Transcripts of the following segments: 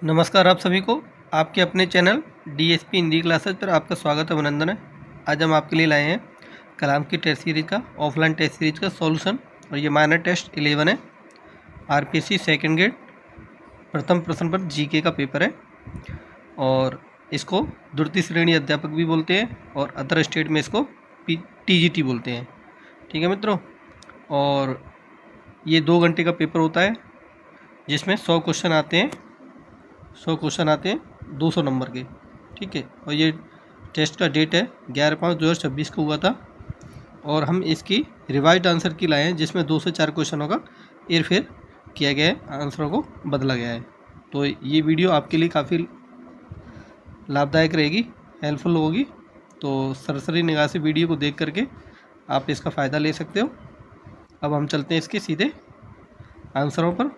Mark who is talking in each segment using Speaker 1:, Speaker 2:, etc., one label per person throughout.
Speaker 1: नमस्कार आप सभी को। आपके अपने चैनल डीएसपी हिंदी क्लासेस पर आपका स्वागत है, अभिनंदन है। आज हम आपके लिए लाए हैं कलाम की टेस्ट सीरीज का ऑफलाइन टेस्ट सीरीज का सॉल्यूशन, और ये माइनर टेस्ट 11 है। आरपीएससी सेकंड ग्रेड प्रथम प्रश्न पर जीके का पेपर है, और इसको द्वितीय श्रेणी अध्यापक भी बोलते हैं, और अदर स्टेट में इसको टीजीटी बोलते हैं। ठीक है मित्रों, और ये 2 घंटे का पेपर होता है, जिसमें 100 क्वेश्चन आते हैं 200 नंबर के। ठीक है, और ये टेस्ट का डेट है 11/5/2026 को हुआ था, और हम इसकी रिवाइज्ड आंसर की लाए हैं, जिसमें 2 से 4 क्वेश्चनों का हेरफेर किया गया है, आंसरों को बदला गया है। तो ये वीडियो आपके लिए काफ़ी लाभदायक रहेगी, हेल्पफुल होगी। तो सरसरी निगाह से वीडियो को देख करके आप इसका फ़ायदा ले सकते हो। अब हम चलते हैं इसके सीधे आंसरों पर।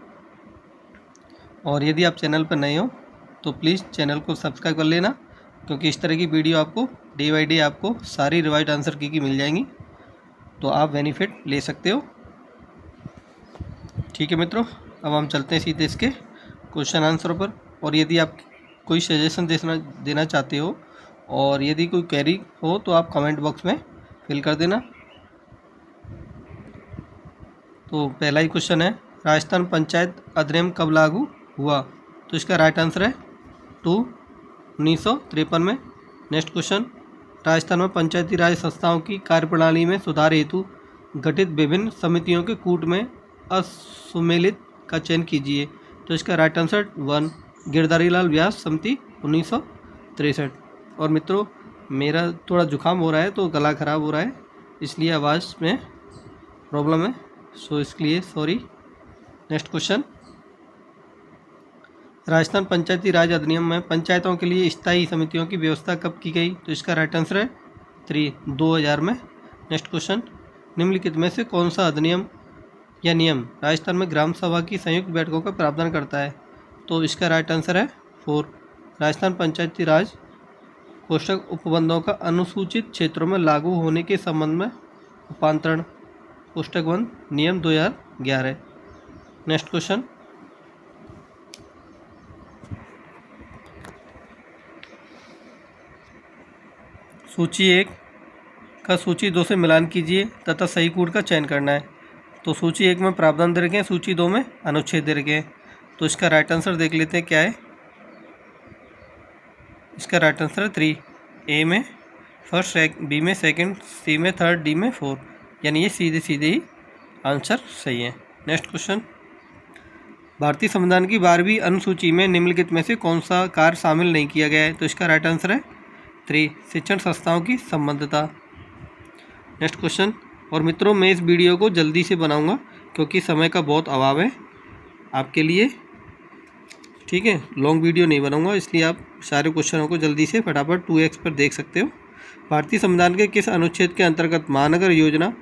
Speaker 1: और यदि आप चैनल पर नए हो तो प्लीज़ चैनल को सब्सक्राइब कर लेना, क्योंकि इस तरह की वीडियो आपको डे बाई डे आपको सारी रिवाइज्ड आंसर की मिल जाएंगी, तो आप बेनिफिट ले सकते हो। ठीक है मित्रों, अब हम चलते हैं सीधे इसके क्वेश्चन आंसरों पर। और यदि आप कोई सजेशन देना चाहते हो, और यदि कोई क्वेरी हो, तो आप कमेंट बॉक्स में फिल कर देना। तो पहला ही क्वेश्चन है, राजस्थान पंचायत अधिनियम कब लागू हुआ? तो इसका राइट आंसर है 1953 में। नेक्स्ट क्वेश्चन, राजस्थान में पंचायती राज संस्थाओं की कार्यप्रणाली में सुधार हेतु गठित विभिन्न समितियों के कूट में असुमेलित का चयन कीजिए। तो इसका राइट आंसर 1 गिरधारी लाल व्यास समिति 1963। और मित्रों, मेरा थोड़ा जुकाम हो रहा है, तो गला ख़राब हो रहा है, इसलिए आवाज़ में प्रॉब्लम है, सो इसके लिए सॉरी। नेक्स्ट क्वेश्चन, राजस्थान पंचायती राज अधिनियम में पंचायतों के लिए स्थायी समितियों की व्यवस्था कब की गई? तो इसका राइट आंसर है 3 2000 में। नेक्स्ट क्वेश्चन, निम्नलिखित में से कौन सा अधिनियम या नियम राजस्थान में ग्राम सभा की संयुक्त बैठकों का प्रावधान करता है? तो इसका राइट आंसर है 4 राजस्थान पंचायती राज कोष्ठक उपबंधों का अनुसूचित क्षेत्रों में लागू होने के संबंध में रूपांतरण कोष्ठक 1 नियम 2011। नेक्स्ट क्वेश्चन, सूची 1 का सूची 2 से मिलान कीजिए तथा सही कूट का चयन करना है। तो सूची 1 में प्रावधान दे रखे हैं, सूची 2 में अनुच्छेद दे रखे हैं। तो इसका राइट आंसर देख लेते हैं क्या है। इसका राइट आंसर है 3 ए में फर्स्ट, बी में सेकंड, सी में थर्ड, डी में फोर्थ, यानी ये सीधे ही आंसर सही है। नेक्स्ट क्वेश्चन, भारतीय संविधान की 12वीं अनुसूची में निम्नलिखित में से कौन सा कार्य शामिल नहीं किया गया है? तो इसका राइट आंसर है 3 शिक्षण संस्थाओं की संबद्धता। नेक्स्ट क्वेश्चन, और मित्रों, मैं इस वीडियो को जल्दी से बनाऊंगा, क्योंकि समय का बहुत अभाव है आपके लिए। ठीक है, लॉन्ग वीडियो नहीं बनाऊंगा, इसलिए आप सारे क्वेश्चनों को जल्दी से फटाफट 2x पर देख सकते हो। भारतीय संविधान के किस अनुच्छेद के अंतर्गत महानगर योजना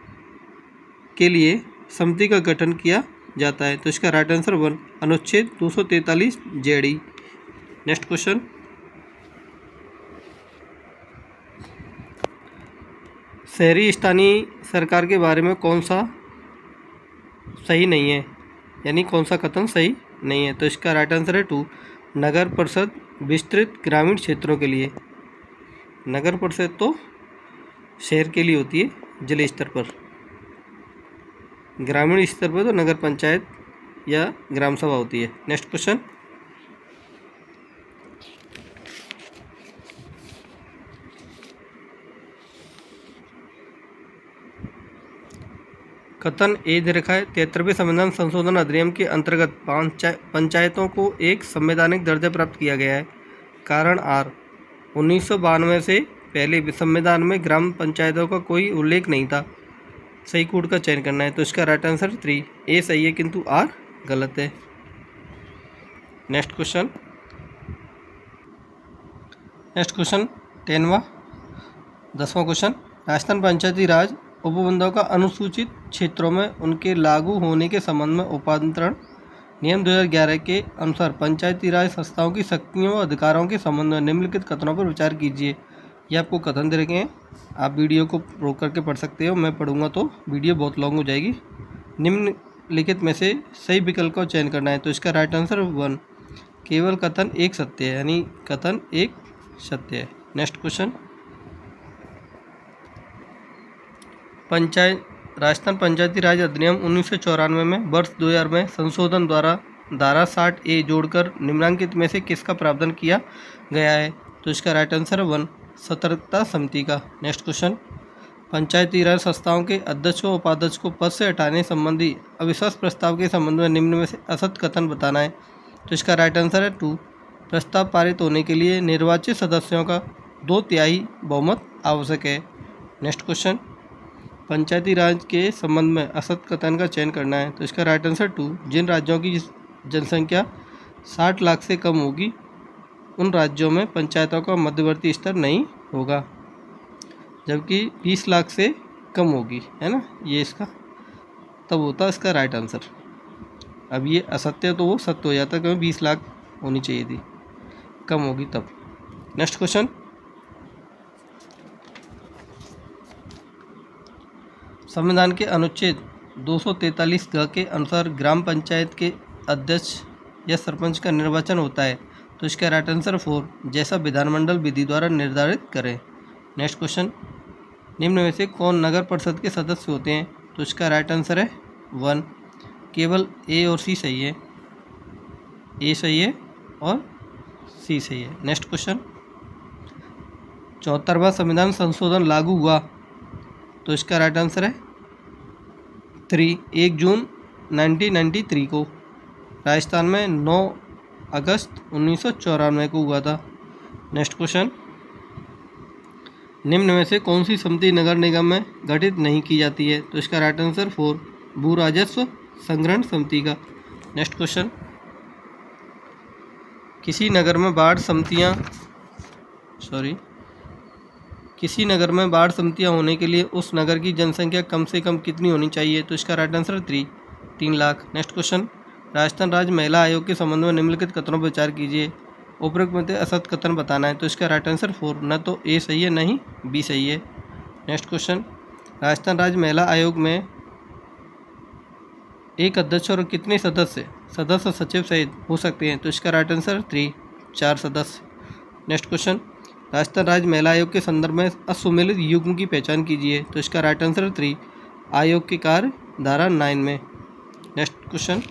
Speaker 1: के लिए समिति का गठन किया जाता है? तो इसका राइट आंसर 1 अनुच्छेद 243 जेडी। नेक्स्ट क्वेश्चन, शहरी स्थानीय सरकार के बारे में कौन सा सही नहीं है, यानी कौन सा कथन सही नहीं है? तो इसका राइट आंसर है 2 नगर परिषद विस्तृत ग्रामीण क्षेत्रों के लिए। नगर परिषद तो शहर के लिए होती है जिले स्तर पर, ग्रामीण स्तर पर तो नगर पंचायत या ग्राम सभा होती है। नेक्स्ट क्वेश्चन, कथन ए दे रखा है, 73वें संविधान संशोधन अधिनियम के अंतर्गत पंचायतों को एक संवैधानिक दर्जा प्राप्त किया गया है। कारण आर 1992 से पहले संविधान में ग्राम पंचायतों का कोई उल्लेख नहीं था। सही कूट का चयन करना है। तो इसका राइट आंसर 3 ए सही है, किंतु आर गलत है। नेक्स्ट क्वेश्चन, 10वां क्वेश्चन, राजस्थान पंचायती राज उपबंधों का अनुसूचित क्षेत्रों में उनके लागू होने के संबंध में उपांतरण नियम 2011 के अनुसार पंचायती राज संस्थाओं की शक्तियों व अधिकारों के संबंध में निम्नलिखित कथनों पर विचार कीजिए। ये आपको कथन दे रखे हैं, आप वीडियो को रोक करके पढ़ सकते हो, मैं पढ़ूंगा तो वीडियो बहुत लॉन्ग हो जाएगी। निम्नलिखित में से सही विकल्प का चयन करना है। तो इसका राइट आंसर 1 केवल कथन एक सत्य है, यानी कथन एक सत्य है। नेक्स्ट क्वेश्चन, राजस्थान पंचायती राज अधिनियम 1994 में वर्ष 2000 में संशोधन द्वारा धारा 60A जोड़कर निम्नलिखित में से किसका प्रावधान किया गया है? तो इसका राइट आंसर है 1, सतर्कता समिति का। नेक्स्ट क्वेश्चन, पंचायती राज संस्थाओं के अध्यक्ष व उपाध्यक्ष को पद से हटाने संबंधी अविश्वास प्रस्ताव के संबंध में निम्न में से असत्य कथन बताना है। तो इसका राइट आंसर है 2, प्रस्ताव पारित होने के लिए निर्वाचित सदस्यों का 2/3 बहुमत आवश्यक है। नेक्स्ट क्वेश्चन, पंचायती राज के संबंध में असत्य कथन का चयन करना है। तो इसका राइट आंसर 2, जिन राज्यों की जनसंख्या 60 लाख से कम होगी उन राज्यों में पंचायतों का मध्यवर्ती स्तर नहीं होगा, जबकि 20 लाख से कम होगी, है ना, ये इसका तब होता इसका राइट आंसर। अब ये असत्य तो वो सत्य हो जाता क्योंकि 20 लाख होनी चाहिए थी, कम होगी तब। नेक्स्ट क्वेश्चन, संविधान के अनुच्छेद 243 ग के अनुसार ग्राम पंचायत के अध्यक्ष या सरपंच का निर्वाचन होता है। तो इसका राइट आंसर 4, जैसा विधानमंडल विधि द्वारा निर्धारित करें। नेक्स्ट क्वेश्चन, निम्न में से कौन नगर परिषद के सदस्य होते हैं? तो इसका राइट आंसर है 1, केवल ए और सी सही है, ए सही है और सी सही है। नेक्स्ट क्वेश्चन, 74वां संविधान संशोधन लागू हुआ। तो इसका राइट आंसर है 3, 1 जून 1993 को। राजस्थान में 9 अगस्त 1994 को हुआ था। नेक्स्ट क्वेश्चन, निम्न में से कौन सी समिति नगर निगम में गठित नहीं की जाती है? तो इसका राइट आंसर 4, भू राजस्व संग्रहण समिति का। नेक्स्ट क्वेश्चन, किसी नगर में वार्ड समितियां होने के लिए उस नगर की जनसंख्या कम से कम कितनी होनी चाहिए? तो इसका right answer 3 lakh. Next question, Rajasthan राज्य महिला आयोग के संबंध में निम्नलिखित कथनों पर विचार कीजिए। उपरोक्त में से असत्य कथन बताना है। तो इसका राइट आंसर 4, न तो ए सही है न ही बी सही है। नेक्स्ट क्वेश्चन, राजस्थान राज्य महिला आयोग में एक अध्यक्ष और कितने सदस्य सचिव सहित हो सकते हैं? तो इसका राइट आंसर 3, 4 सदस्य। नेक्स्ट क्वेश्चन, राजस्थान राज्य महिला आयोग के संदर्भ में असुमेलित युग्म की पहचान कीजिए। तो इसका राइट आंसर 3, आयोग के कार्य धारा 9 में। नेक्स्ट क्वेश्चन,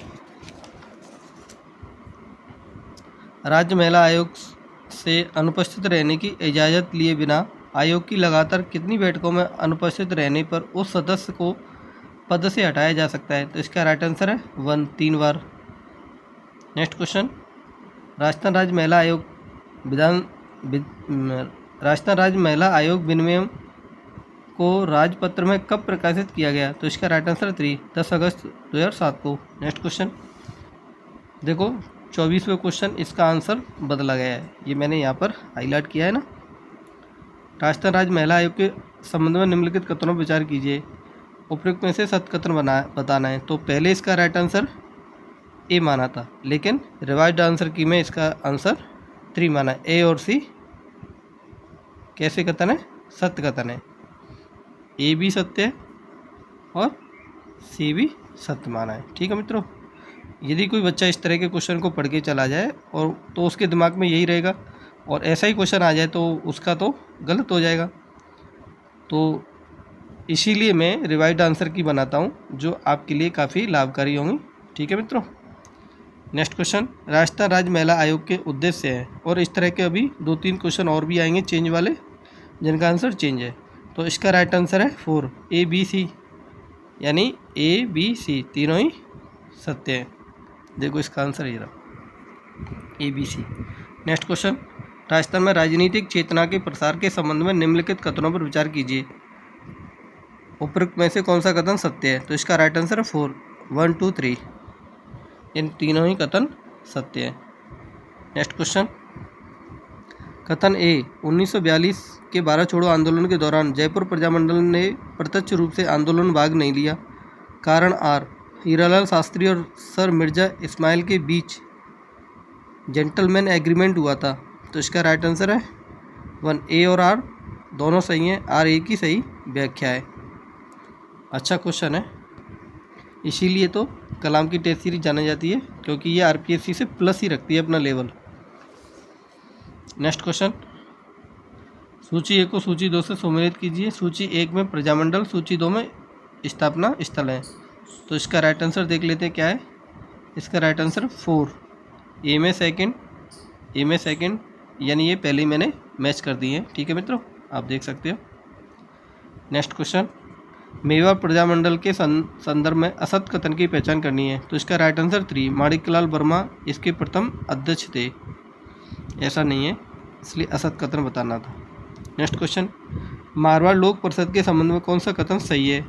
Speaker 1: राज्य महिला आयोग से अनुपस्थित रहने की इजाज़त लिए बिना आयोग की लगातार कितनी बैठकों में अनुपस्थित रहने पर उस सदस्य को पद से हटाया जा सकता है? तो इसका राइट आंसर है 1, 3 बार। नेक्स्ट क्वेश्चन, राजस्थान राज्य महिला आयोग विनियम को राजपत्र में कब प्रकाशित किया गया? तो इसका राइट आंसर 3, 10 अगस्त 2007 को। नेक्स्ट क्वेश्चन, देखो 24वें क्वेश्चन, इसका आंसर बदला गया है, ये मैंने यहाँ पर हाईलाइट किया है ना। राजस्थान राज्य महिला आयोग के संबंध में निम्नलिखित कथनों पर विचार कीजिए। उपयुक्त में से सत्य कथन बताना है। तो पहले इसका राइट आंसर ए माना था, लेकिन रिवाइज्ड आंसर की में इसका आंसर 3 माना है। ए और सी कैसे कथन है? सत्य कथन है। ए भी सत्य है और सी भी सत्य माना है। ठीक है मित्रों, यदि कोई बच्चा इस तरह के क्वेश्चन को पढ़ के चला जाए और तो उसके दिमाग में यही रहेगा, और ऐसा ही क्वेश्चन आ जाए तो उसका तो गलत हो जाएगा। तो इसीलिए मैं रिवाइज्ड आंसर की बनाता हूँ, जो आपके लिए काफ़ी लाभकारी होंगी। ठीक है मित्रों, नेक्स्ट क्वेश्चन, राजस्थान राज्य महिला आयोग के उद्देश्य हैं, और इस तरह के अभी 2-3 क्वेश्चन और भी आएंगे चेंज वाले, जिनका आंसर चेंज है। तो इसका राइट आंसर है 4, ABC, यानी ABC तीनों ही सत्य है। देखो इसका आंसर ये रहा, ABC। नेक्स्ट क्वेश्चन, राजस्थान में राजनीतिक चेतना के प्रसार के संबंध में निम्नलिखित कथनों पर विचार कीजिए। उपरोक्त में से कौन सा कथन सत्य है? तो इसका राइट आंसर है 4, 1, 2, 3, इन तीनों ही कथन सत्य है। नेक्स्ट क्वेश्चन, कथन ए, 1942 के भारत छोड़ो आंदोलन के दौरान जयपुर प्रजामंडल ने प्रत्यक्ष रूप से आंदोलन में भाग नहीं लिया। कारण आर, हीरालाल शास्त्री और सर मिर्जा इस्माइल के बीच जेंटलमैन एग्रीमेंट हुआ था। तो इसका राइट आंसर है 1, ए और आर दोनों सही हैं, आर ए की सही व्याख्या है। अच्छा क्वेश्चन है। इसीलिए तो कलाम की टेस्ट सीरीज जानी जाती है, क्योंकि ये आरपीएससी से प्लस ही रखती है अपना लेवल। नेक्स्ट क्वेश्चन, सूची 1 को सूची 2 से सम्मिलित कीजिए। सूची 1 में प्रजामंडल, सूची 2 में स्थापना स्थल है। तो इसका राइट आंसर देख लेते हैं क्या है। इसका राइट आंसर 4, ए में सेकंड, यानी ये पहले ही मैंने मैच कर दी है। ठीक है मित्रों, आप देख सकते हो। नेक्स्ट क्वेश्चन, मेवाड़ प्रजामंडल के संदर्भ में असत कथन की पहचान करनी है। तो इसका राइट आंसर 3, माणिकलाल वर्मा इसके प्रथम अध्यक्ष थे। ऐसा नहीं है, इसलिए असत कथन बताना था। नेक्स्ट क्वेश्चन, मारवाड़ लोक परिषद के संबंध में कौन सा कथन सही है।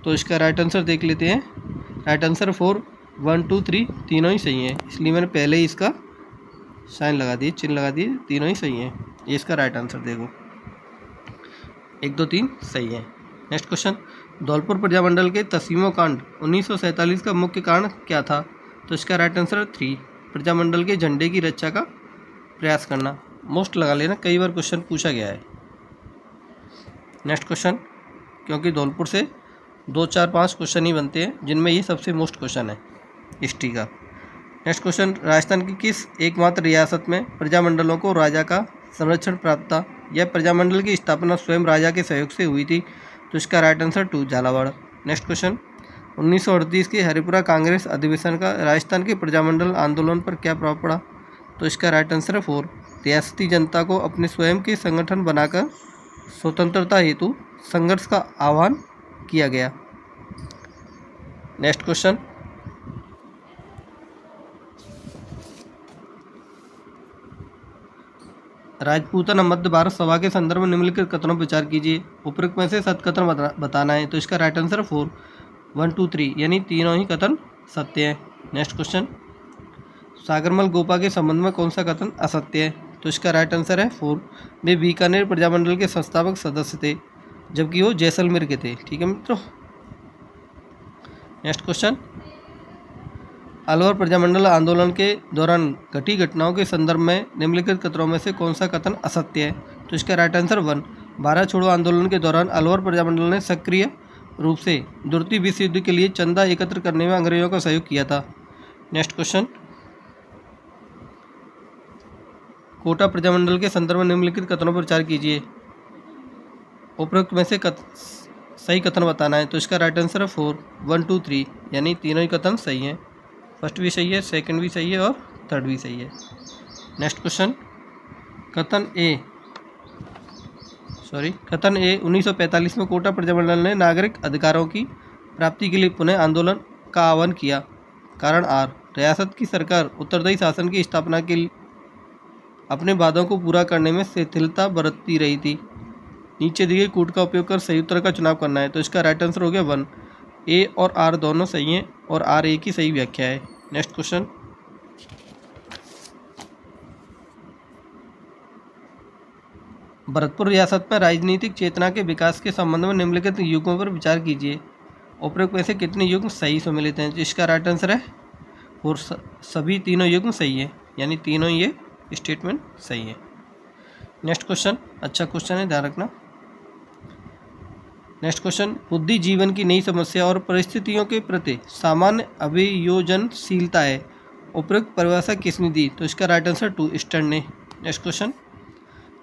Speaker 1: तो इसका राइट आंसर देख लेते हैं। राइट आंसर 4, 1, 2, 3 तीनों ही सही है, इसलिए मैंने पहले ही इसका साइन लगा दिए, चिन्ह लगा दिए, तीनों ही सही है। ये इसका राइट आंसर देखो, 1, 2, 3 सही है। नेक्स्ट क्वेश्चन, धौलपुर प्रजामंडल के तसीमो कांड 1947 का मुख्य कारण क्या था। तो इसका राइट आंसर 3, प्रजामंडल के झंडे की रक्षा का प्रयास करना। मोस्ट लगा लेना, कई बार क्वेश्चन पूछा गया है। नेक्स्ट क्वेश्चन, क्योंकि धौलपुर से 2, 4, 5 क्वेश्चन ही बनते हैं, जिनमें ये सबसे मोस्ट क्वेश्चन है हिस्ट्री का। नेक्स्ट क्वेश्चन, राजस्थान की किस एकमात्र रियासत में प्रजामंडलों को राजा का संरक्षण प्राप्त था। यह प्रजामंडल की स्थापना स्वयं राजा के सहयोग से हुई थी। तो इसका right answer 2, Jhalawar. Next question, 1938 के हरिपुरा कांग्रेस अधिवेशन का राजस्थान के प्रजामंडल आंदोलन पर क्या प्रभाव पड़ा। तो इसका राइट आंसर है 4, रियासती जनता को अपने स्वयं के संगठन बनाकर स्वतंत्रता हेतु संघर्ष का आह्वान किया गया। नेक्स्ट क्वेश्चन, राजपूताना मध्य भारत सभा के संदर्भ में निम्नलिखित कथनों पर विचार कीजिए। उपरोक्त में से सत्य कथन बताना है। तो इसका राइट आंसर 4, 1, 2, 3 यानी तीनों ही कथन सत्य है। नेक्स्ट क्वेश्चन, सागरमल गोपा के संबंध में कौन सा कथन असत्य है। तो इसका राइट आंसर है 4, वे बीकानेर प्रजामंडल के संस्थापक सदस्य थे, जबकि वो जैसलमेर के थे। ठीक है मित्रों। नेक्स्ट क्वेश्चन, अलवर प्रजामंडल आंदोलन के दौरान घटी घटनाओं के संदर्भ में निम्नलिखित कथनों में से कौन सा कथन असत्य है। तो इसका राइट आंसर 1, भारत छोड़ो आंदोलन के दौरान अलवर प्रजामंडल ने सक्रिय रूप से द्वितीय विश्व युद्ध के लिए चंदा एकत्र करने में अंग्रेजों का सहयोग किया था। नेक्स्ट क्वेश्चन, कोटा प्रजामंडल के संदर्भ में निम्नलिखित कथनों पर विचार कीजिए। उपरोक्त में से सही कथन बताना है। तो इसका राइट आंसर है 4, 1, 2, 3 यानी तीनों ही कथन सही हैं। फर्स्ट भी सही है, सेकंड भी सही है और थर्ड भी सही है। नेक्स्ट क्वेश्चन, कथन ए 1945 में कोटा प्रजामंडल ने नागरिक अधिकारों की प्राप्ति के लिए पुनः आंदोलन का आह्वान किया। कारण आर, रियासत की सरकार उत्तरदायी शासन की स्थापना के लिए अपने वादों को पूरा करने में शिथिलता बरतती रही थी। नीचे दिए कूट का उपयोग कर सही उत्तर का चुनाव करना है। तो इसका राइट आंसर हो गया 1, ए और आर दोनों सही हैं और आर ए की सही व्याख्या है। नेक्स्ट क्वेश्चन, भरतपुर रियासत में राजनीतिक चेतना के विकास के संबंध में निम्नलिखित युगों पर विचार कीजिए। उपरोक्त में से कितने युग सही सम्मिलित हैं। इसका राइट आंसर है और सभी तीनों युग सही है, यानी तीनों ये स्टेटमेंट सही है। नेक्स्ट क्वेश्चन, अच्छा क्वेश्चन है, ध्यान रखना। नेक्स्ट क्वेश्चन, बुद्धि जीवन की नई समस्या और परिस्थितियों के प्रति सामान्य अभियोजनशीलता है। उपरोक्त परिभाषा किसने दी। तो इसका राइट आंसर 2, स्टर्न ने। नेक्स्ट क्वेश्चन,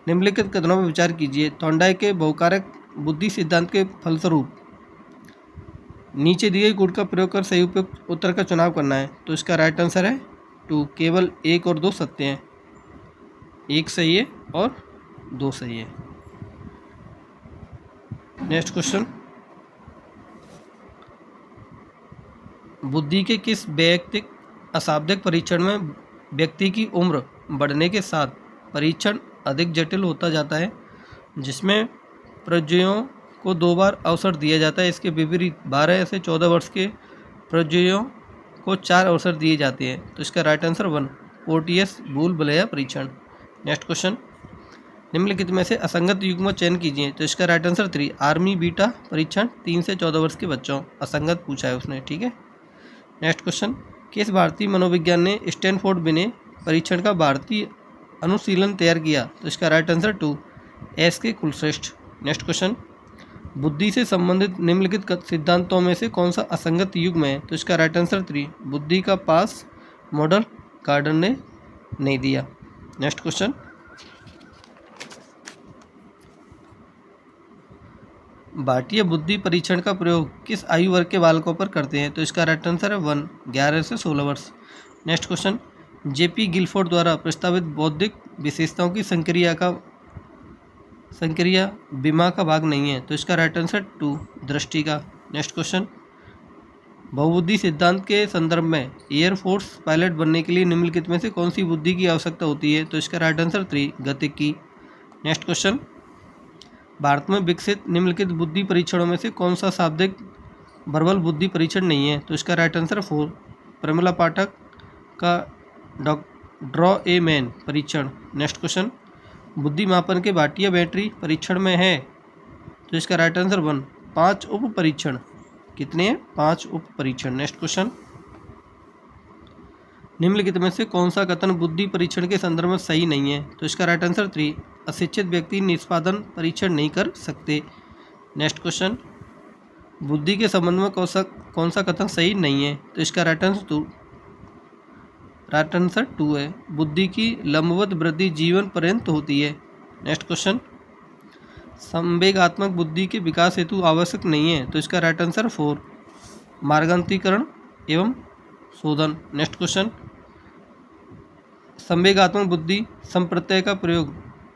Speaker 1: निम्नलिखित कथनों पर विचार कीजिए। थॉर्नडाइक के बहुकारक बुद्धि सिद्धांत के फलस्वरूप नीचे दिए गए गुण का प्रयोग कर सही उपयुक्त उत्तर का चुनाव करना है। तो इसका राइट आंसर है 2, केवल 1 और 2 सत्य हैं। 1 सही है और 2 सही है। नेक्स्ट क्वेश्चन, बुद्धि के किस वैयक्तिक अशाब्दिक परीक्षण में व्यक्ति की उम्र बढ़ने के साथ परीक्षण अधिक जटिल होता जाता है, जिसमें प्रज्ञों को 2 बार अवसर दिया जाता है। इसके विपरीत 12 से 14 वर्ष के प्रज्ञों को 4 अवसर दिए जाते हैं। तो इसका राइट आंसर 1, पोर्टियस भूल भुलैया परीक्षण। नेक्स्ट क्वेश्चन, निम्नलिखित में से असंगत युग्म चयन कीजिए। तो इसका राइट आंसर 3, आर्मी बीटा परीक्षण 3 से 14 वर्ष के बच्चों। असंगत पूछा है उसने, ठीक है। नेक्स्ट क्वेश्चन, किस भारतीय मनोविज्ञान ने स्टैनफोर्ड बिने परीक्षण का भारतीय अनुशीलन तैयार किया। तो इसका राइट आंसर 2, एस के कुलश्रेष्ठ। नेक्स्ट क्वेश्चन, बुद्धि से संबंधित निम्नलिखित सिद्धांतों में से कौन सा असंगत युग्म है? तो इसका राइट आंसर 3, बुद्धि का पास मॉडल गार्डन ने नहीं दिया। नेक्स्ट क्वेश्चन, भारतीय बुद्धि परीक्षण का प्रयोग किस आयु वर्ग के बालकों पर करते हैं? तो इसका राइट आंसर है 1, 11 से 16 वर्ष। नेक्स्ट क्वेश्चन, जेपी गिलफोर्ड द्वारा प्रस्तावित बौद्धिक विशेषताओं की संक्रिया बीमा का भाग नहीं है। तो इसका राइट आंसर 2, दृष्टि का। नेक्स्ट क्वेश्चन, बहुबुद्धि सिद्धांत के संदर्भ में एयरफोर्स पायलट बनने के लिए निम्नलिखित में से कौन सी बुद्धि की आवश्यकता होती है? तो इसका राइट आंसर 3, गतिकी। नेक्स्ट क्वेश्चन, भारत में विकसित निम्नलिखित बुद्धि परीक्षणों में से कौन सा शाब्दिक वर्बल बुद्धि परीक्षण नहीं है? तो इसका राइट आंसर 4, प्रमिला पाठक का ड्रॉ ए मैन परीक्षण। नेक्स्ट क्वेश्चन, बुद्धि मापन के भाटिया बैटरी परीक्षण में है। तो इसका राइट आंसर 1, 5 उप परीक्षण। कितने हैं? 5 उप परीक्षण। नेक्स्ट क्वेश्चन, निम्नलिखित में से कौन सा कथन बुद्धि परीक्षण के संदर्भ में सही नहीं है? तो इसका राइट आंसर 3, अशिक्षित व्यक्ति निष्पादन परीक्षण नहीं कर सकते। नेक्स्ट क्वेश्चन, बुद्धि के संबंध में कौन सा कथन सही नहीं है? तो इसका राइट आंसर 2 है, बुद्धि की लंबवत वृद्धि जीवन पर्यंत होती है। नेक्स्ट क्वेश्चन, संवेगात्मक बुद्धि के विकास हेतु आवश्यक नहीं है। तो इसका राइट आंसर 4, मार्गांतरीकरण एवं शोधन। नेक्स्ट क्वेश्चन, संवेगात्मक बुद्धि संप्रत्यय का प्रयोग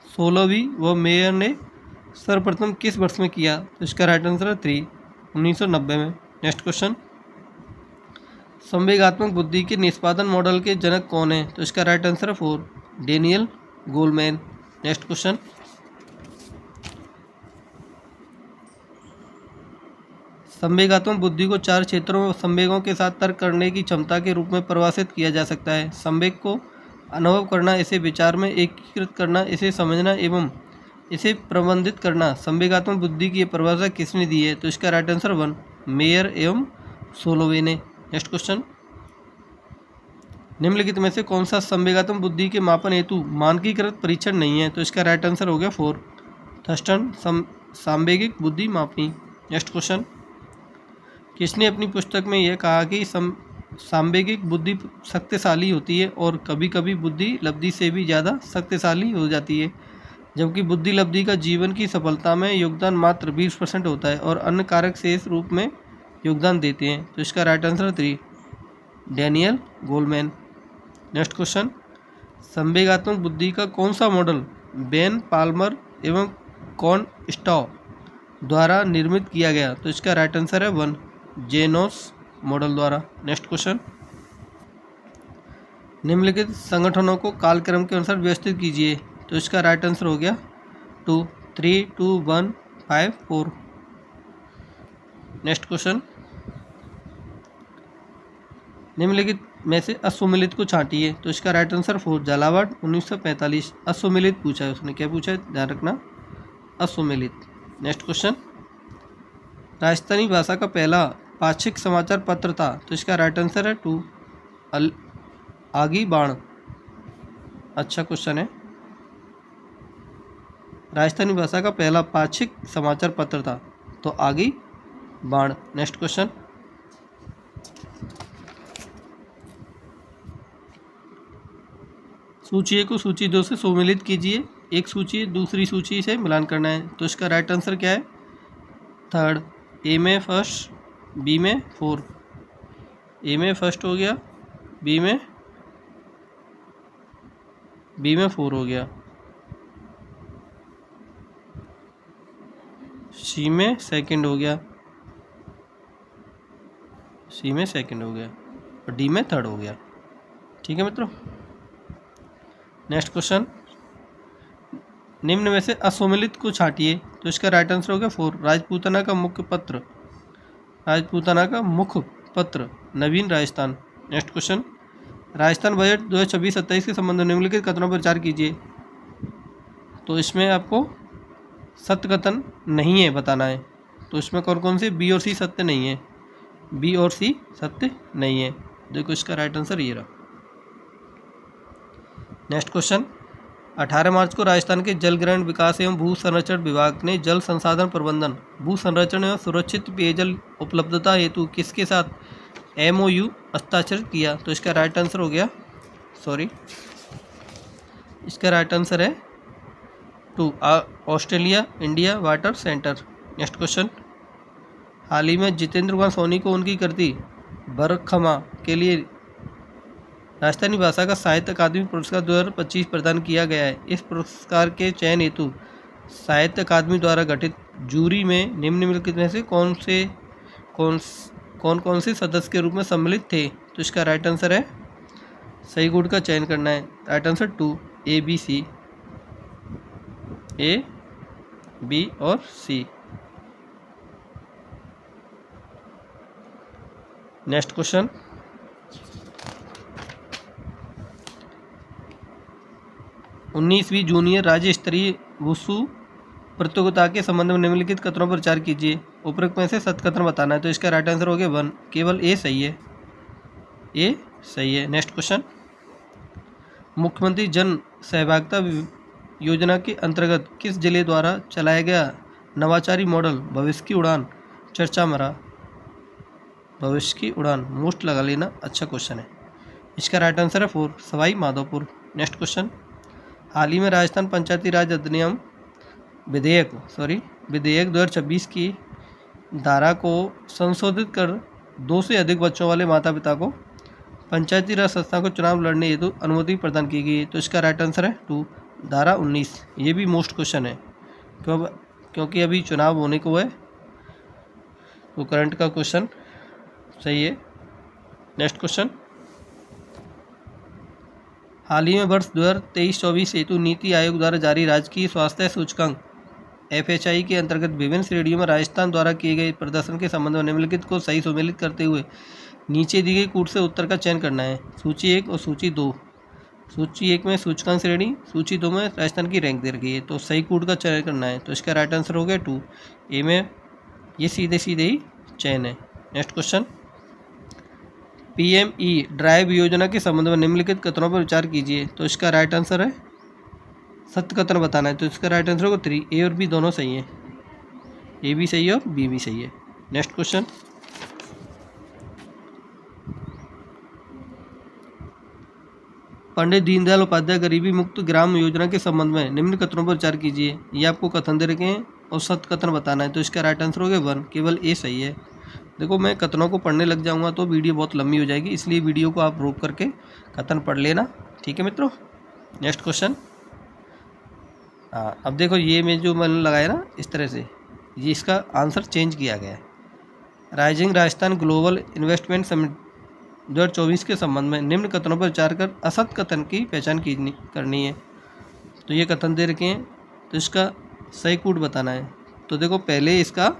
Speaker 1: 16वीं व मेयर ने सर्वप्रथम किस वर्ष में किया? तो इसका राइट आंसर है 3, 1990 में। नेक्स्ट क्वेश्चन, संवेगात्मक बुद्धि के निष्पादन मॉडल के जनक कौन है? तो इसका राइट आंसर है 4, डेनियल गोलमैन। नेक्स्ट क्वेश्चन, संवेगात्मक बुद्धि को 4 क्षेत्रों में संवेगों के साथ तर्क करने की क्षमता के रूप में परिभाषित किया जा सकता है। संवेग को अनुभव करना, इसे विचार में एकीकृत करना, इसे समझना एवं इसे प्रबंधित करना। संवेगात्मक बुद्धि की परिभाषा किसने दी है? तो इसका राइट आंसर 1, मेयर एवं सोलोवे ने। नेक्स्ट क्वेश्चन, निम्नलिखित में से कौन सा संवेगात्मक बुद्धि के मापन हेतु मानकीकृत परीक्षण नहीं है? तो इसका राइट आंसर हो गया 4, थर्स्टन सांवेगिक बुद्धि मापनी। नेक्स्ट क्वेश्चन, किसने अपनी पुस्तक में यह कहा कि सांवेगिक बुद्धि शक्तिशाली होती है और कभी कभी बुद्धि लब्धि से भी ज़्यादा शक्तिशाली हो जाती है, जबकि बुद्धि लब्धि का जीवन की सफलता में योगदान मात्र 20% होता है और अन्य कारक शेष रूप में योगदान देते हैं? तो इसका right answer 3, Daniel Goleman. Next question, संवेगात्मक बुद्धि का कौन सा मॉडल बेन पाल्मर एवं कॉन स्टॉ द्वारा निर्मित किया गया? तो इसका राइट आंसर है 1, जेनोस मॉडल द्वारा। नेक्स्ट क्वेश्चन, निम्नलिखित संगठनों को कालक्रम के अनुसार व्यवस्थित कीजिए। तो इसका राइट आंसर हो गया 2, 3, 2, 1, 5, 4। नेक्स्ट क्वेश्चन, निम्नलिखित में से अश्वमेलित को छांटिए। तो इसका राइट आंसर 4, झालावाड़ 1945। अश्वमेलित पूछा है उसने, क्या पूछा है ध्यान रखना, अश्वमेलित। नेक्स्ट क्वेश्चन, राजस्थानी भाषा का पहला पाक्षिक समाचार पत्र था। तो इसका राइट आंसर है 2, आगी बाण। अच्छा क्वेश्चन है, राजस्थानी भाषा का पहला पाक्षिक समाचार पत्र था तो आगी बाण। नेक्स्ट क्वेश्चन, सूची 1 को सूची 2 से सुमेलित कीजिए। एक सूची दूसरी सूची से मिलान करना है। तो इसका राइट आंसर क्या है? 3rd, ए में फर्स्ट, बी में 4। ए में फर्स्ट हो गया, बी में 4 हो गया, सी में सेकंड हो गया, सी में सेकंड हो गया और डी में 3rd हो गया। ठीक है मित्रों। नेक्स्ट क्वेश्चन, निम्न में से असुमेलित को छांटिए। तो इसका राइट आंसर हो गया 4, राजपूताना का मुख्य पत्र Naveen Rajasthan. Next question, Rajasthan budget 2026-27 के संबंध में निम्नलिखित कथनों पर विचार कीजिए। तो इसमें आपको सत्य कथन नहीं है बताना है। तो इसमें कौन कौन से बी और सी सत्य नहीं है? बी और सी सत्य नहीं है। देखो इसका राइट आंसर ये रहा। नेक्स्ट क्वेश्चन, 18 मार्च को राजस्थान के जल ग्रहण विकास एवं भू संरक्षण विभाग ने जल संसाधन प्रबंधन, भू संरक्षण एवं सुरक्षित पेयजल उपलब्धता हेतु किसके साथ MOU हस्ताक्षरित किया? तो इसका राइट आंसर हो गया, इसका राइट आंसर है 2, Australia India water centre. Next question, हाल ही में जितेंद्र कुमार सोनी को उनकी कृति बरखमा के लिए राजस्थानी भाषा का साहित्य अकादमी पुरस्कार 2025 प्रदान किया गया है। इस पुरस्कार के चयन हेतु साहित्य अकादमी द्वारा गठित जूरी में निम्नलिखित में से कौन से सदस्य के रूप में सम्मिलित थे? तो इसका राइट आंसर है, सही गुण का चयन करना है। Right answer 2, A, B, C, A, B और C। नेक्स्ट क्वेश्चन, 19वीं जूनियर राज्य स्तरीय वुशु प्रतियोगिता के संबंध में निम्नलिखित कथनों पर विचार कीजिए। उपरोक्त में से सत्य कथन बताना है। तो इसका राइट आंसर हो गया 1, केवल A सही है, A सही है। नेक्स्ट क्वेश्चन, मुख्यमंत्री जन सहभागिता योजना के अंतर्गत किस जिले द्वारा चलाया गया नवाचारी मॉडल भविष्य की उड़ान चर्चा में रहा? भविष्य की उड़ान मोस्ट लगा लेना, अच्छा क्वेश्चन है। इसका राइट आंसर है 4, सवाई माधोपुर। नेक्स्ट क्वेश्चन, हाल ही में राजस्थान पंचायती राज अधिनियम विधेयक 2026 की धारा को संशोधित कर 2 से अधिक बच्चों वाले माता पिता को पंचायती राज संस्था को चुनाव लड़ने हेतु अनुमति प्रदान की गई है। तो इसका राइट आंसर है 2, धारा 19। ये भी मोस्ट क्वेश्चन है क्योंकि अभी चुनाव होने को है, तो करंट का क्वेश्चन सही है। नेक्स्ट क्वेश्चन, हाल ही में वर्ष 2023-24 हेतु नीति आयोग द्वारा जारी राजकीय स्वास्थ्य सूचकांक FHI के अंतर्गत विभिन्न श्रेणियों में राजस्थान द्वारा किए गए प्रदर्शन के संबंध में निम्नलिखित को सही सुमेलित करते हुए नीचे दी गई कूट से उत्तर का चयन करना है। सूची 1 और सूची 2। सूची 1 में सूचकांक श्रेणी, सूची 2 में राजस्थान की रैंक दे रखी है, तो सही कूट का चयन करना है। तो इसका राइट आंसर हो गया 2, A में ये सीधे ही चयन है। नेक्स्ट क्वेश्चन, PME ड्राइव योजना के संबंध में निम्नलिखित कथनों पर विचार कीजिए। तो इसका राइट आंसर है, सत्य कथन बताना है। तो इसका राइट आंसर होगा 3, A और B दोनों सही हैं, A भी सही है और B भी सही है। नेक्स्ट क्वेश्चन, पंडित दीनदयाल उपाध्याय गरीबी मुक्त ग्राम योजना के संबंध में निम्न कथनों पर विचार कीजिए। ये आपको कथन दे रखे हैं और सत्य कथन बताना है। तो इसका राइट आंसर हो गया 1, केवल A सही है। देखो, मैं कथनों को पढ़ने लग जाऊंगा तो वीडियो बहुत लंबी हो जाएगी, इसलिए वीडियो को आप रोक करके कथन पढ़ लेना, ठीक है मित्रों। नेक्स्ट क्वेश्चन, अब देखो ये में जो मैंने लगाया ना इस तरह से, ये इसका आंसर चेंज किया गया है। Rising Rajasthan global investment summit 2024 के संबंध में निम्न कथनों पर विचार कर असत्य कथन की पहचान करनी है। तो ये कथन दे रखे हैं, तो इसका सही कूट बताना है। तो देखो, पहले इसका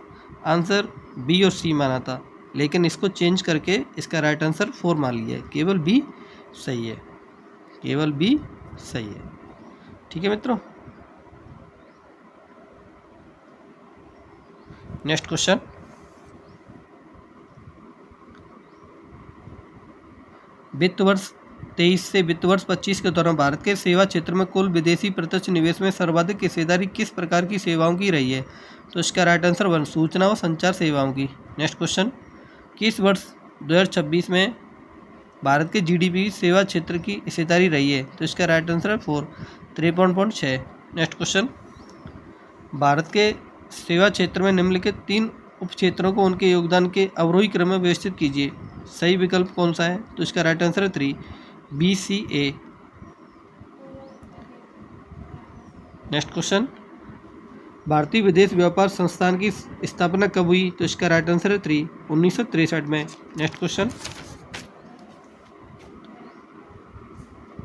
Speaker 1: आंसर B और C माना था, लेकिन इसको चेंज करके इसका राइट आंसर 4 मान लिया है, केवल B सही है, केवल B सही है, ठीक है मित्रों। नेक्स्ट क्वेश्चन, वित्त वर्ष 23 से वित्त वर्ष 25 के दौरान भारत के सेवा क्षेत्र में कुल विदेशी प्रत्यक्ष निवेश में सर्वाधिक हिस्सेदारी किस प्रकार की सेवाओं की रही है? तो इसका राइट आंसर 1, सूचना व संचार सेवाओं की। नेक्स्ट क्वेश्चन, किस वर्ष 2026 में भारत के GDP सेवा क्षेत्र की हिस्सेदारी रही है? तो इसका राइट आंसर है 4, 53.6। नेक्स्ट क्वेश्चन, भारत के सेवा क्षेत्र में निम्नलिखित 3 उप क्षेत्रों को उनके योगदान के अवरोही क्रम में व्यवस्थित कीजिए। सही विकल्प कौन सा है? तो इसका राइट आंसर है 3, B, C, A। Next question, भारतीय विदेश व्यापार संस्थान की स्थापना कब हुई? तो इसका राइट आंसर है 3, 1963 में। नेक्स्ट क्वेश्चन,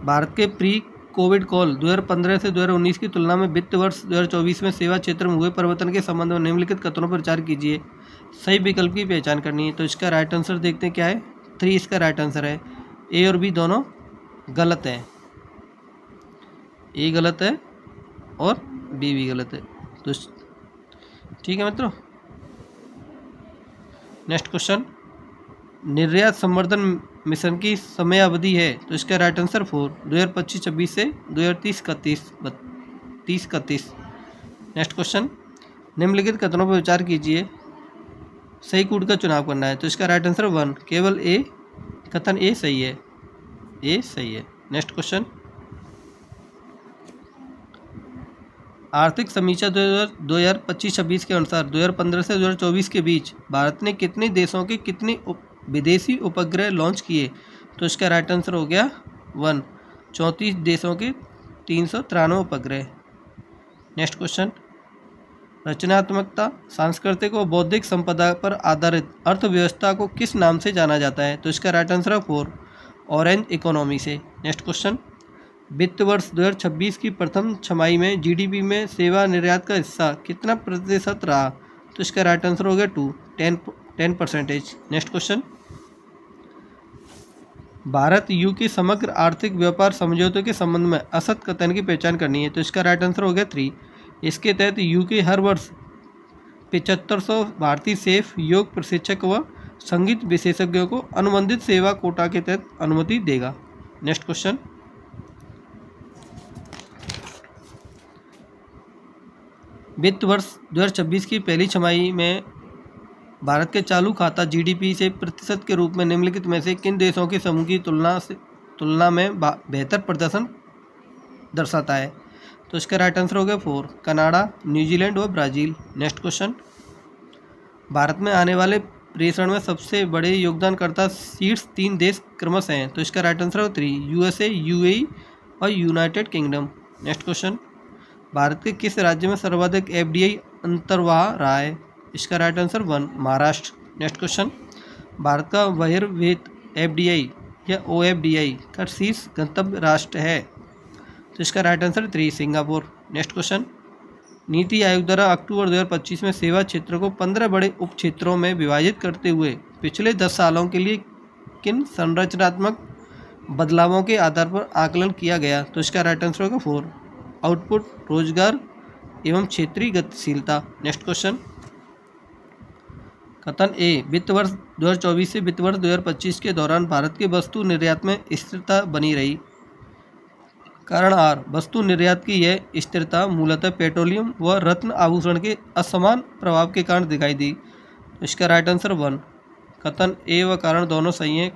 Speaker 1: भारत के प्री कोविड कॉल 2015 से 2019 की तुलना में वित्त वर्ष 2024 में सेवा क्षेत्र में हुए परिवर्तन के संबंध में निम्नलिखित कथनों पर विचार कीजिए। सही विकल्प की पहचान करनी है। तो इसका राइट आंसर देखते हैं क्या है। 3 इसका राइट आंसर है। A और B दोनों गलत हैं, A गलत है और B भी गलत है, तो ठीक है मित्रों। नेक्स्ट क्वेश्चन, निर्यात संवर्धन मिशन की समय अवधि है? तो इसका राइट आंसर 4, 2025-26 से 2030-31। नेक्स्ट क्वेश्चन, निम्नलिखित कथनों पर विचार कीजिए, सही कूट का चुनाव करना है। तो इसका राइट आंसर 1, केवल ए, कथन ए सही है, ए सही है। नेक्स्ट क्वेश्चन, आर्थिक समीक्षा 2025-26 के अनुसार 2015 से 2024 के बीच भारत ने कितने देशों के कितने विदेशी उपग्रह लॉन्च किए? तो इसका राइट आंसर हो गया 1, 34 देशों के 393 उपग्रह। नेक्स्ट क्वेश्चन, रचनात्मकता, सांस्कृतिक व बौद्धिक संपदा पर आधारित अर्थव्यवस्था को किस नाम से जाना जाता है? तो इसका राइट आंसर है 4, ऑरेंज इकोनॉमी से। नेक्स्ट क्वेश्चन, वित्त वर्ष 2026 की प्रथम छमाही में जीडीपी में सेवा निर्यात का हिस्सा कितना प्रतिशत रहा? तो इसका राइट आंसर हो गया 2, 10%। नेक्स्ट क्वेश्चन, भारत यूके समग्र आर्थिक व्यापार समझौते के संबंध में असत कथन की पहचान करनी है। तो इसका राइट आंसर हो गया 3। इसके तहत यूके हर वर्ष 7500 भारतीय सेफ योग प्रशिक्षक व संगीत विशेषज्ञों को अनुबंधित सेवा कोटा के तहत अनुमति देगा। नेक्स्ट क्वेश्चन, वित्त वर्ष 2026 की पहली छमाही में भारत के चालू खाता जीडीपी से प्रतिशत के रूप में निम्नलिखित में से किन देशों के समूह की तुलना में बेहतर प्रदर्शन दर्शाता है? तो इसका राइट आंसर हो गया 4, कनाडा, न्यूजीलैंड और ब्राज़ील। नेक्स्ट क्वेश्चन, भारत में आने वाले प्रेषण में सबसे बड़े योगदानकर्ता शीर्ष 3 देश क्रमशः हैं। तो इसका राइट आंसर हो 3, यूएसए, यूएई और United kingdom. Next question, Bharat के किस राज्य में सर्वाधिक एफडीआई अंतर्वाह रहा है? इसका right answer 1, Maharashtra. Next question, Bharat का बहिर्भूत एफडीआई या ओएफडीआई का शीर्ष गंतव्य राष्ट्र है? तो इसका right answer 3, Singapore. Next question, NITI Aayog द्वारा अक्टूबर 2025 में सेवा क्षेत्र को 15 बड़े उप क्षेत्रों में विभाजित करते हुए पिछले 10 सालों के लिए किन संरचनात्मक बदलावों के आधार पर आकलन किया गया? तो इसका राइट आंसर होगा 4, आउटपुट, रोजगार एवं क्षेत्रीय गतिशीलता। नेक्स्ट क्वेश्चन, कथन ए, वित्त वर्ष 2024 से वित्त वर्ष 2025 के दौरान भारत के वस्तु निर्यात में स्थिरता बनी रही। कारण आर, वस्तु निर्यात की यह स्थिरता मूलतः पेट्रोलियम व रत्न आभूषण के असमान प्रभाव के कारण दिखाई दी। इसका राइट आंसर 1, कथन ए व कारण दोनों सही हैं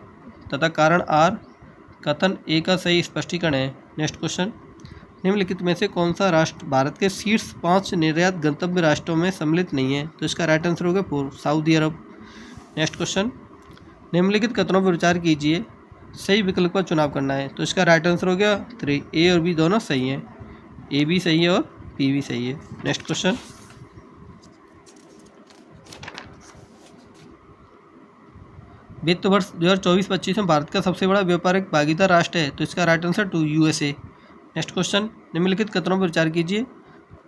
Speaker 1: तथा कारण आर कथन ए का सही स्पष्टीकरण है। नेक्स्ट क्वेश्चन, निम्नलिखित में से कौन सा राष्ट्र भारत के शीर्ष 5 निर्यात गंतव्य राष्ट्रों में सम्मिलित नहीं है? तो इसका राइट आंसर होगा 4, सऊदी अरब। नेक्स्ट क्वेश्चन, निम्नलिखित कथनों पर विचार कीजिए, सही विकल्प का चुनाव करना है। तो इसका राइट आंसर हो गया 3, ए और बी दोनों सही हैं, ए भी सही है और बी भी सही है। नेक्स्ट क्वेश्चन, वित्त वर्ष 2024-25 में भारत का सबसे बड़ा व्यापारिक भागीदार राष्ट्र है। तो इसका right answer 2, USA. Next question, निम्नलिखित कथनों पर विचार कीजिए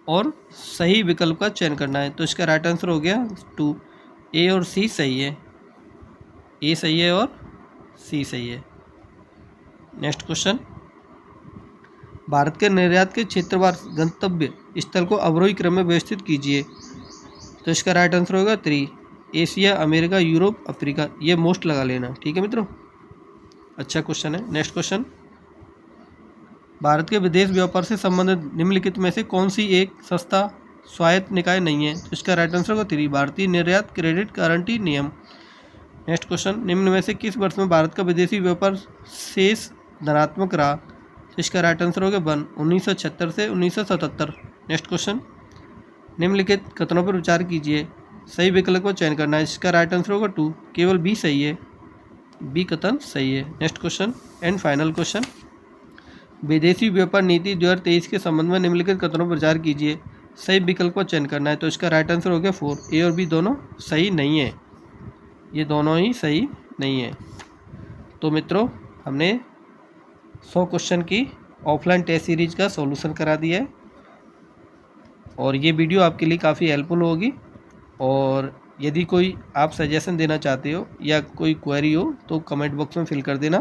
Speaker 1: और सही विकल्प का चयन करना है। तो इसका राइट आंसर हो गया 2, ए और सी सही है, ए सही है और सी सही है। नेक्स्ट क्वेश्चन, भारत के निर्यात के क्षेत्रवार गंतव्य स्थल को अवरोही क्रम में व्यवस्थित कीजिए। तो इसका राइट आंसर होगा 3, एशिया, अमेरिका, यूरोप, अफ्रीका। ये मोस्ट लगा लेना, ठीक है मित्रों, अच्छा क्वेश्चन है। नेक्स्ट क्वेश्चन, भारत के विदेश व्यापार से संबंधित निम्नलिखित में से कौन सी एक संस्था स्वायत्त निकाय नहीं है? तो इसका राइट आंसर होगा 3, भारतीय निर्यात क्रेडिट गारंटी नियम। नेक्स्ट क्वेश्चन, निम्न में से किस वर्ष में भारत का विदेशी व्यापार शेष धनात्मक रहा? तो इसका राइट आंसर होगा 1, 1976 से 1977। नेक्स्ट क्वेश्चन, निम्नलिखित कथनों पर विचार कीजिए, सही विकल्प को चयन करना है। इसका राइट आंसर होगा 2, केवल बी सही है, बी कथन सही है। Next question and final question, विदेशी व्यापार नीति 2023 के संबंध में निम्नलिखित कथनों पर विचार कीजिए, सही विकल्प को चयन करना है। तो इसका राइट आंसर हो गया 4, ए और बी दोनों सही नहीं है, ये दोनों ही सही नहीं है। तो मित्रों, हमने 100 क्वेश्चन की ऑफलाइन टेस्ट सीरीज का सॉल्यूशन करा दिया है और ये वीडियो आपके लिए काफ़ी हेल्पफुल होगी। और यदि कोई आप सजेशन देना चाहते हो या कोई क्वेरी हो तो कमेंट बॉक्स में फिल कर देना।